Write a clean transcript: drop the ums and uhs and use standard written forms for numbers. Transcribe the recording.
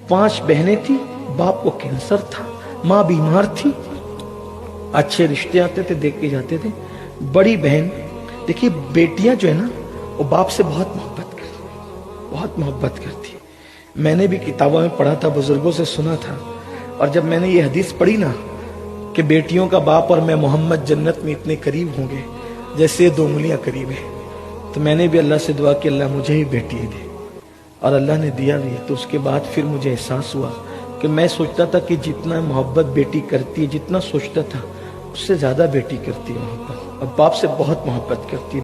5 बहनें थी, बाप को कैंसर था, माँ बीमार थी, अच्छे रिश्ते आते थे, देख के जाते थे। बड़ी बहन, देखिए बेटियां जो है ना वो बाप से बहुत मोहब्बत करती है। मैंने भी किताबों में पढ़ा था, बुजुर्गों से सुना था, और जब मैंने ये हदीस पढ़ी ना कि बेटियों का बाप और मैं मोहम्मद जन्नत में इतने करीब होंगे जैसे 2 उंगलियां करीब है, तो मैंने भी अल्लाह से दुआ की, अल्लाह मुझे ही बेटी दे, और अल्लाह ने दिया भी। तो उसके बाद फिर मुझे एहसास हुआ कि मैं सोचता था कि जितना मोहब्बत बेटी करती है, जितना सोचता था उससे ज्यादा बेटी करती है मोहब्बत, और बाप से बहुत मोहब्बत करती है।